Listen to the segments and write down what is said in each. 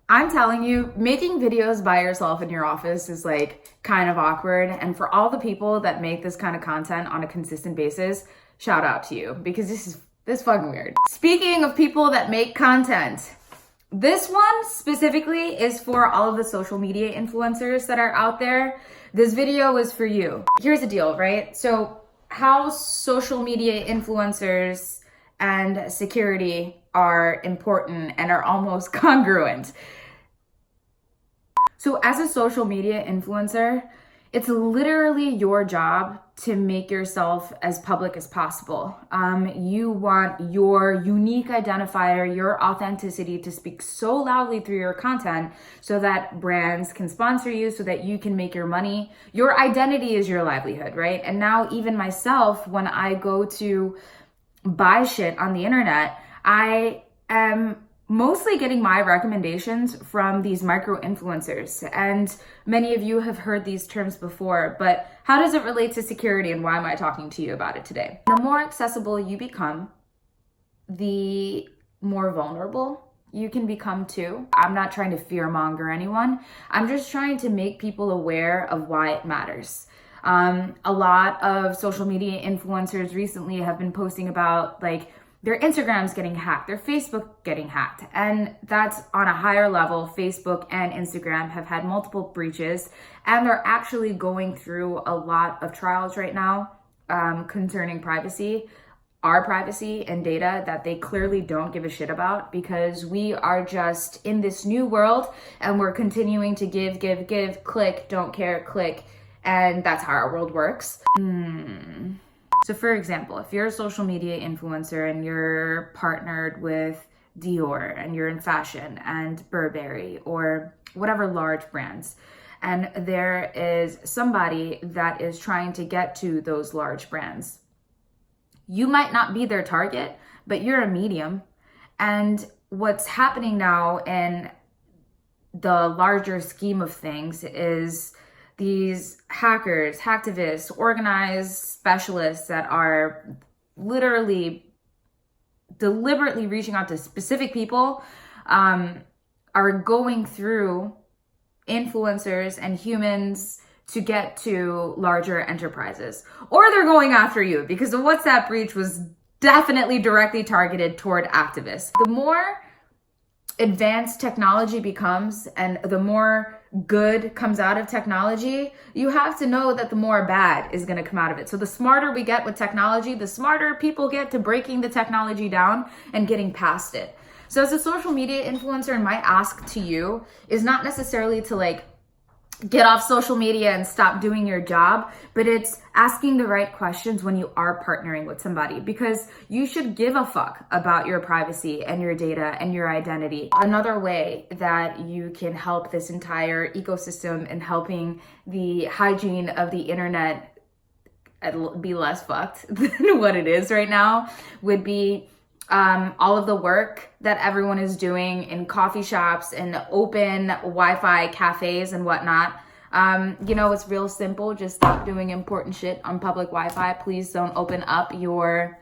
I'm telling you, making videos by yourself in your office is like kind of awkward. And for all the people that make this kind of content on a consistent basis, shout out to you because this fucking weird. Speaking of people that make content, this one specifically is for all of the social media influencers that are out there. This video is for you. Here's the deal, right? So how social media influencers and security are important and are almost congruent. So as a social media influencer, it's literally your job to make yourself as public as possible. You want your unique identifier, your authenticity to speak so loudly through your content so that brands can sponsor you, so that you can make your money. Your identity is your livelihood, right? And now even myself, when I go to buy shit on the internet, I am mostly getting my recommendations from these micro influencers. And many of you have heard these terms before, but how does it relate to security and why am I talking to you about it today? The more accessible you become, the more vulnerable you can become too. I'm not trying to fearmonger anyone. I'm just trying to make people aware of why it matters. A lot of social media influencers recently have been posting about like their Instagram's getting hacked, their Facebook getting hacked. And that's on a higher level. Facebook and Instagram have had multiple breaches and they're actually going through a lot of trials right now concerning privacy, our privacy and data that they clearly don't give a shit about because we are just in this new world and we're continuing to give, click, don't care, click. And that's how our world works. So for example, if you're a social media influencer and you're partnered with Dior and you're in fashion and Burberry or whatever large brands, and there is somebody that is trying to get to those large brands, you might not be their target, but you're a medium. And what's happening now in the larger scheme of things is these hackers, hacktivists, organized specialists that are literally deliberately reaching out to specific people are going through influencers and humans to get to larger enterprises. Or they're going after you because the WhatsApp breach was definitely directly targeted toward activists. The more advanced technology becomes and the more good comes out of technology, you have to know that the more bad is going to come out of it. So the smarter we get with technology, the smarter people get to breaking the technology down and getting past it. So as a social media influencer, my ask to you is not necessarily to like get off social media and stop doing your job, but it's asking the right questions when you are partnering with somebody because you should give a fuck about your privacy and your data and your identity. Another way that you can help this entire ecosystem in helping the hygiene of the internet be less fucked than what it is right now would be all of the work that everyone is doing in coffee shops and open Wi-Fi cafes and whatnot. It's real simple. Just stop doing important shit on public Wi-Fi. Please don't open up your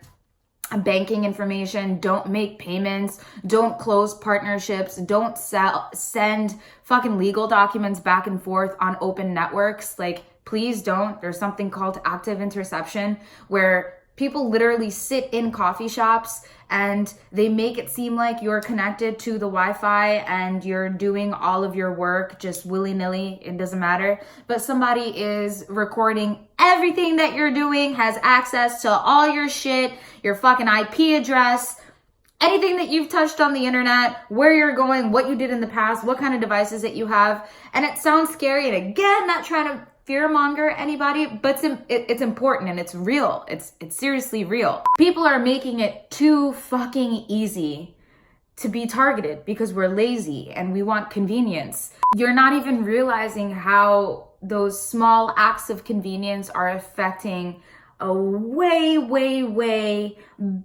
banking information. Don't make payments. Don't close partnerships. Don't send fucking legal documents back and forth on open networks. Like, please don't. There's something called active interception where people literally sit in coffee shops and they make it seem like you're connected to the Wi-Fi and you're doing all of your work just willy-nilly. It doesn't matter. But somebody is recording everything that you're doing, has access to all your shit, your fucking IP address, anything that you've touched on the internet, where you're going, what you did in the past, what kind of devices that you have. And it sounds scary. And again, not trying to fearmonger anybody, but it's important and it's real. It's seriously real. People are making it too fucking easy to be targeted because we're lazy and we want convenience. You're not even realizing how those small acts of convenience are affecting a way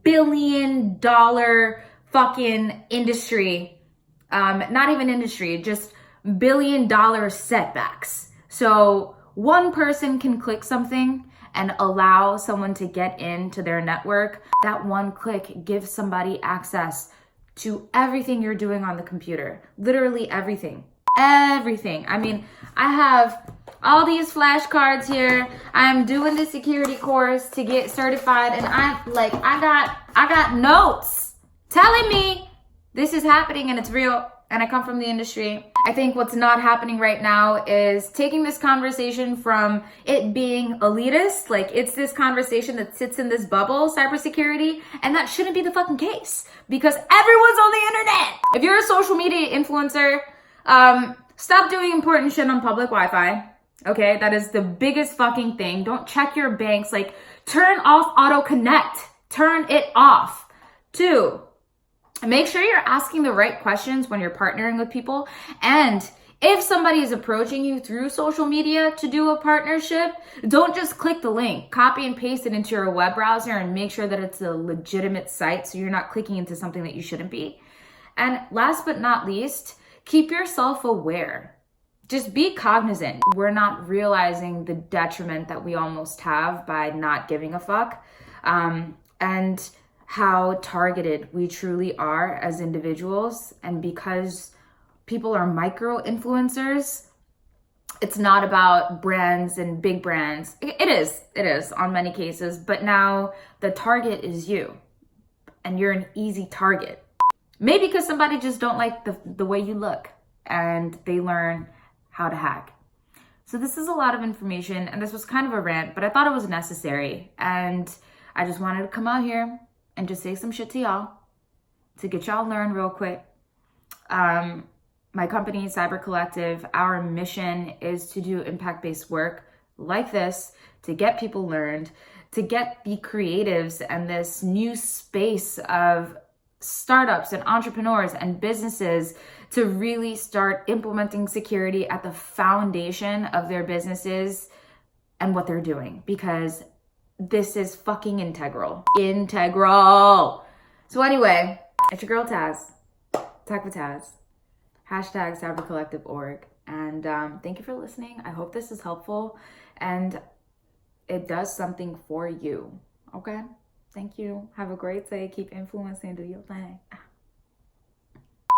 billion-dollar fucking industry. Not even industry, just billion-dollar setbacks. So one person can click something and allow someone to get into their network. That one click gives somebody access to everything you're doing on the computer. Literally everything. Everything. I mean, I have all these flashcards here. I'm doing the security course to get certified, and I got notes telling me this is happening and it's real, and I come from the industry. I think what's not happening right now is taking this conversation from it being elitist, like it's this conversation that sits in this bubble, cybersecurity, and that shouldn't be the fucking case because everyone's on the internet. If you're a social media influencer, stop doing important shit on public Wi-Fi. Okay, that is the biggest fucking thing. Don't check your banks. Like, turn off auto connect. Turn it off. 2, make sure you're asking the right questions when you're partnering with people. And if somebody is approaching you through social media to do a partnership, don't just click the link. Copy and paste it into your web browser and make sure that it's a legitimate site so you're not clicking into something that you shouldn't be. And last but not least, keep yourself aware. Just be cognizant. We're not realizing the detriment that we almost have by not giving a fuck, and how targeted we truly are as individuals. And because people are micro influencers, it's not about brands and big brands. It is on many cases, but now the target is you, and you're an easy target. Maybe because somebody just don't like the way you look and they learn how to hack. So this is a lot of information, and this was kind of a rant, but I thought it was necessary. And I just wanted to come out here and just say some shit to y'all to get y'all learned real quick. My company, Cyber Collective, our mission is to do impact-based work like this to get people learned, to get the creatives and this new space of startups and entrepreneurs and businesses to really start implementing security at the foundation of their businesses and what they're doing, because this is fucking integral. So anyway, it's your girl Taz, Tech with Taz, #cybercollective.org. And thank you for listening. I hope this is helpful and it does something for you. Okay? Thank you. Have a great day. Keep influencing. Do your thing.